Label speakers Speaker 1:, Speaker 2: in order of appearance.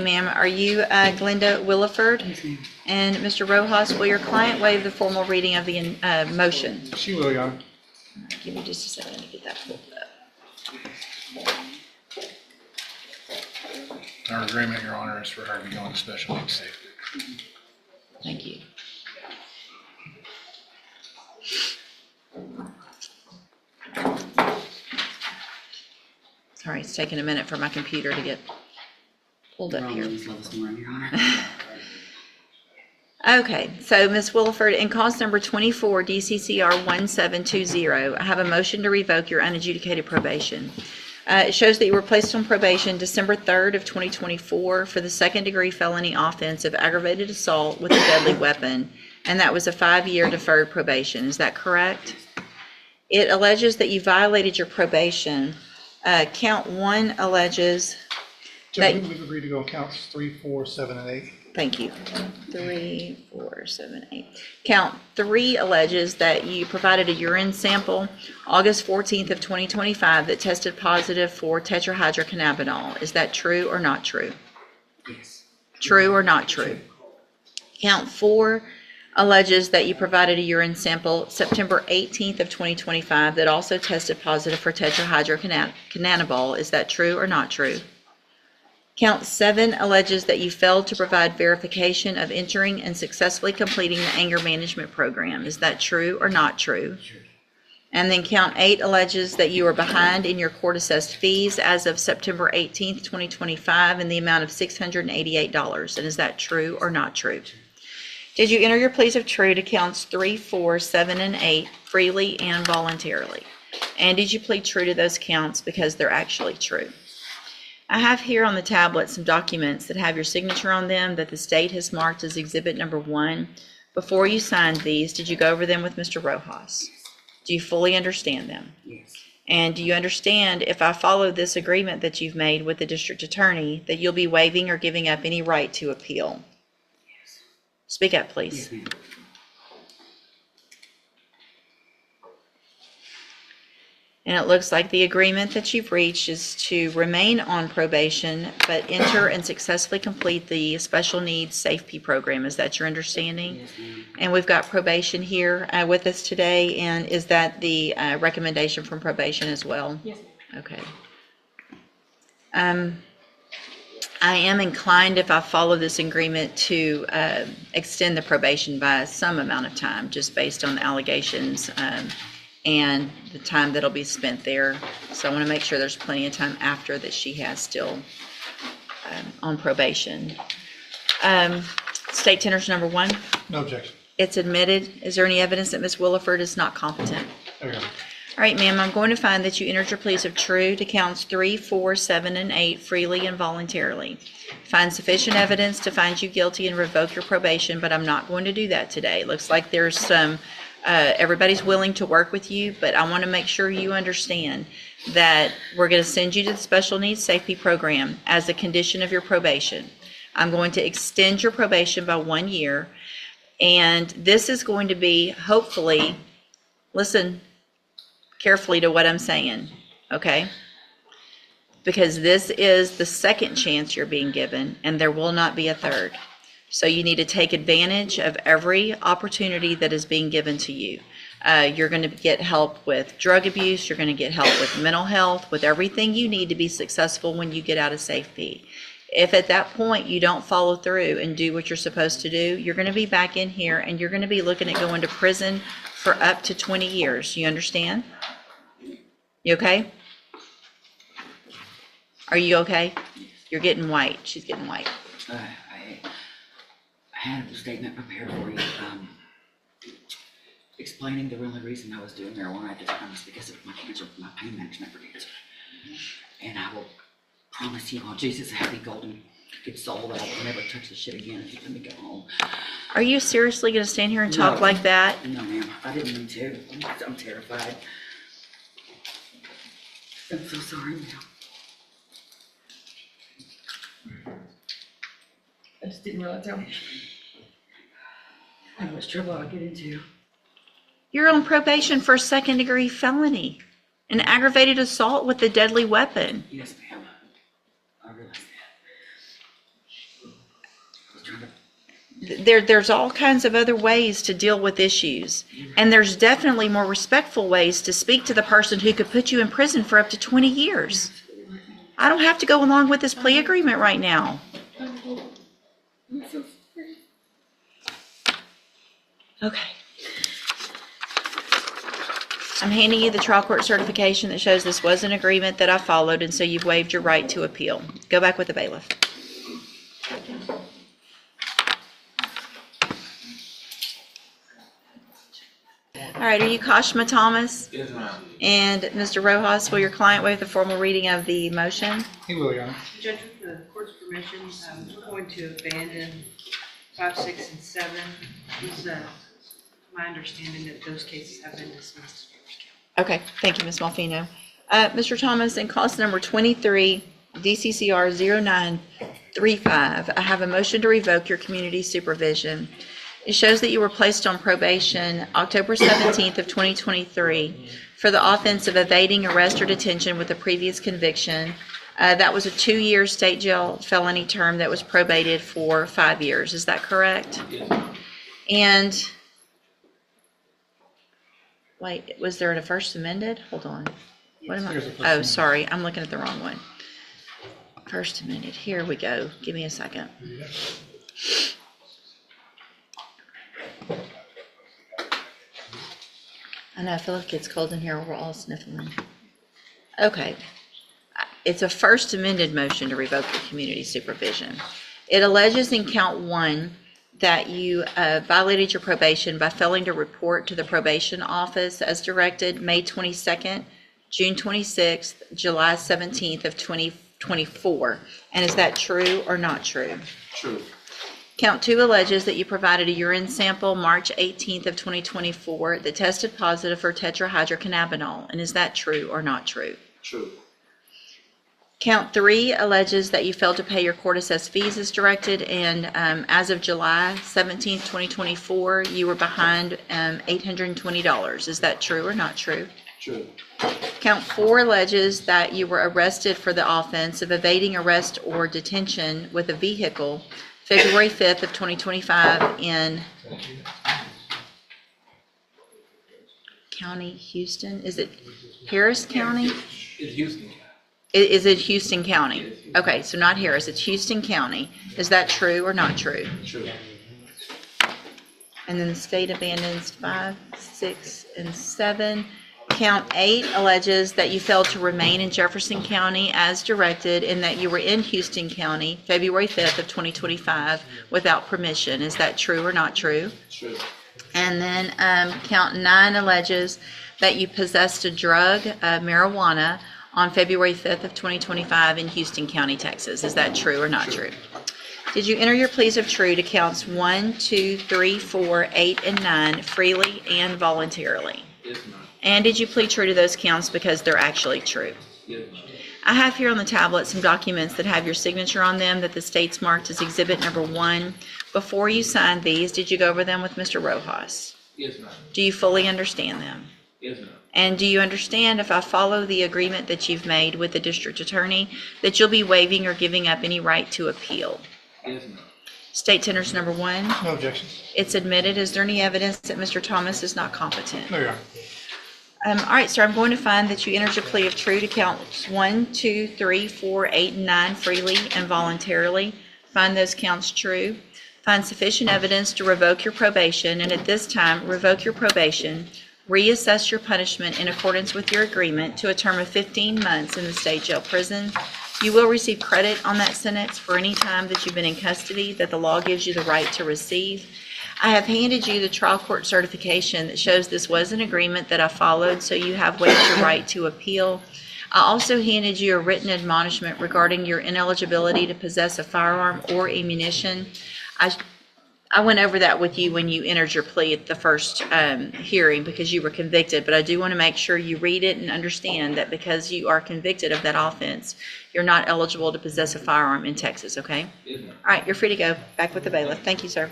Speaker 1: Ma'am, are you Glenda Williford?
Speaker 2: Yes, ma'am.
Speaker 1: And Mr. Rojas, will your client waive the formal reading of the motion?
Speaker 3: She will, Your Honor.
Speaker 1: Give me just a second to get that pulled up.
Speaker 3: Our agreement, Your Honor, is for her to go into special needs safety.
Speaker 1: Thank you. Sorry, it's taking a minute for my computer to get pulled up here.
Speaker 2: This morning, Your Honor.
Speaker 1: Okay, so Ms. Williford, in cause number 24, DCCR 1720, I have a motion to revoke your unadjudicated probation. It shows that you were placed on probation December 3rd of 2024 for the second-degree felony offense of aggravated assault with a deadly weapon, and that was a 5-year deferred probation. Is that correct? It alleges that you violated your probation. Count 1 alleges that...
Speaker 3: Judge, we've agreed to go counts 3, 4, 7, and 8.
Speaker 1: Thank you. 3, 4, 7, 8. Count 3 alleges that you provided a urine sample August 14th of 2025 that tested positive for tetrahydrocannabinol. Is that true or not true?
Speaker 2: Yes.
Speaker 1: True or not true? Count 4 alleges that you provided a urine sample September 18th of 2025 that also tested positive for tetrahydrocannabinol. Is that true or not true? Count 7 alleges that you failed to provide verification of entering and successfully completing the anger management program. Is that true or not true?
Speaker 2: Sure.
Speaker 1: And then count 8 alleges that you are behind in your court-assessed fees as of September 18th, 2025 in the amount of $688. And is that true or not true? Did you enter your pleas of true to counts 3, 4, 7, and 8 freely and voluntarily? And did you plead true to those counts because they're actually true? I have here on the tablet some documents that have your signature on them that the state has marked as exhibit number 1. Before you signed these, did you go over them with Mr. Rojas? Do you fully understand them?
Speaker 2: Yes.
Speaker 1: And do you understand, if I follow this agreement that you've made with the district attorney, that you'll be waiving or giving up any right to appeal?
Speaker 2: Yes.
Speaker 1: Speak up, please.
Speaker 2: Yes, ma'am.
Speaker 1: And it looks like the agreement that you've reached is to remain on probation, but enter and successfully complete the special needs safety program. Is that your understanding?
Speaker 2: Yes, ma'am.
Speaker 1: And we've got probation here with us today. And is that the recommendation from probation as well?
Speaker 2: Yes, ma'am.
Speaker 1: Okay. I am inclined, if I follow this agreement, to extend the probation by some amount of time, just based on the allegations and the time that'll be spent there. So I want to make sure there's plenty of time after that she has still on probation. State tenders number 1.
Speaker 3: No objection.
Speaker 1: It's admitted. Is there any evidence that Ms. Williford is not competent?
Speaker 3: There you go.
Speaker 1: All right, ma'am, I'm going to find that you entered your pleas of true to counts 3, 4, 7, and 8 freely and voluntarily. Find sufficient evidence to find you guilty and revoke your probation, but I'm not going to do that today. It looks like there's some, everybody's willing to work with you, but I want to make sure you understand that we're going to send you to the special needs safety program as a condition of your probation. I'm going to extend your probation by 1 year, and this is going to be, hopefully, listen carefully to what I'm saying, okay? Because this is the second chance you're being given, and there will not be a third. So you need to take advantage of every opportunity that is being given to you. You're going to get help with drug abuse. You're going to get help with mental health, with everything you need to be successful when you get out of safety. If at that point you don't follow through and do what you're supposed to do, you're going to be back in here and you're going to be looking at going to prison for up to 20 years. You understand? You okay? Are you okay? You're getting white. She's getting white.
Speaker 2: I had a statement prepared for you, explaining the only reason I was doing marijuana at the time was because of my cancer, my pain management for cancer. And I will promise you on Jesus' happy golden good soul that I will never touch this shit again if you let me go home.
Speaker 1: Are you seriously going to stand here and talk like that?
Speaker 2: No, ma'am. I didn't mean to. I'm terrified. I'm so sorry, ma'am. I just didn't realize how much trouble I'd get into.
Speaker 1: You're on probation for a second-degree felony, an aggravated assault with a deadly weapon.
Speaker 2: Yes, ma'am. I realize
Speaker 1: there's all kinds of other ways to deal with issues. And there's definitely more respectful ways to speak to the person who could put you in prison for up to 20 years. I don't have to go along with this plea agreement right now. Okay. I'm handing you the trial court certification that shows this was an agreement that I followed, and so you've waived your right to appeal. Go back with the bailiff. All right, are you Kashma Thomas?
Speaker 3: Yes, ma'am.
Speaker 1: And Mr. Rojas, will your client waive the formal reading of the motion?
Speaker 3: He will, Your Honor.
Speaker 4: Judge, with the court's permission, we're going to abandon 5, 6, and 7. It's my understanding that those cases have been dismissed.
Speaker 1: Okay, thank you, Ms. Malfino. Mr. Thomas, in cause number 23, DCCR 0935, I have a motion to revoke your community supervision. It shows that you were placed on probation October 17th of 2023 for the offense of evading arrest or detention with a previous conviction. That was a 2-year state jail felony term that was probated for 5 years. Is that correct?
Speaker 3: Yes.
Speaker 1: And wait, was there a first amended? Hold on. What am I?
Speaker 3: There's a first
Speaker 1: Oh,
Speaker 3: amended.
Speaker 1: sorry, I'm looking at the wrong one. First amended. Here we go. Give me a second. I know, I feel like it's cold in here. We're all sniffling. Okay. It's a first amended motion to revoke your community supervision. It alleges in count 1 that you violated your probation by failing to report to the probation office as directed May 22nd, June 26th, July 17th of 2024. And is that true or not true?
Speaker 3: True.
Speaker 1: Count 2 alleges that you provided a urine sample March 18th of 2024 that tested positive for tetrahydrocannabinol. And is that true or not true?
Speaker 3: True.
Speaker 1: Count 3 alleges that you failed to pay your court-assessed fees as directed, and as of July 17th, 2024, you were behind $820. Is that true or not true?
Speaker 3: True.
Speaker 1: Count 4 alleges that you were arrested for the offense of evading arrest or detention with a vehicle February 5th of 2025 in County, Houston. Is it Harris County?
Speaker 3: It's Houston.
Speaker 1: Is it Houston County? Okay, so not Harris, it's Houston County. Is that true or not true?
Speaker 3: True.
Speaker 1: And then the state abandons 5, 6, and 7. Count 8 alleges that you failed to remain in Jefferson County as directed and that you were in Houston County February 5th of 2025 without permission. Is that true or not true?
Speaker 3: True.
Speaker 1: And then count 9 alleges that you possessed a drug, marijuana, on February 5th of 2025 in Houston County, Texas. Is that true or not true? Did you enter your pleas of true to counts 1, 2, 3, 4, 8, and 9 freely and voluntarily?
Speaker 3: Yes, ma'am.
Speaker 1: And did you plead true to those counts because they're actually true?
Speaker 3: Yes, ma'am.
Speaker 1: I have here on the tablet some documents that have your signature on them that the state's marked as exhibit number 1. Before you signed these, did you go over them with Mr. Rojas?
Speaker 3: Yes, ma'am.
Speaker 1: Do you fully understand them?
Speaker 3: Yes, ma'am.
Speaker 1: And do you understand, if I follow the agreement that you've made with the district attorney, that you'll be waiving or giving up any right to appeal?
Speaker 3: Yes, ma'am.
Speaker 1: State tenders number 1.
Speaker 3: No objections.
Speaker 1: It's admitted. Is there any evidence that Mr. Thomas is not competent?
Speaker 3: No, Your Honor.
Speaker 1: All right, sir, I'm going to find that you entered your plea of true to counts 1, 2, 3, 4, 8, and 9 freely and voluntarily. Find those counts true. Find sufficient evidence to revoke your probation, and at this time, revoke your probation. Reassess your punishment in accordance with your agreement to a term of 15 months in the state jail prison. You will receive credit on that sentence for any time that you've been in custody that the law gives you the right to receive. I have handed you the trial court certification that shows this was an agreement that I followed, so you have waived your right to appeal. I also handed you a written admonishment regarding your ineligibility to possess a firearm or ammunition. I went over that with you when you entered your plea at the first hearing because you were convicted, but I do want to make sure you read it and understand that because you are convicted of that offense, you're not eligible to possess a firearm in Texas, okay?
Speaker 3: Yes, ma'am.
Speaker 1: All right, you're free to go. Back with the bailiff. Thank you, sir.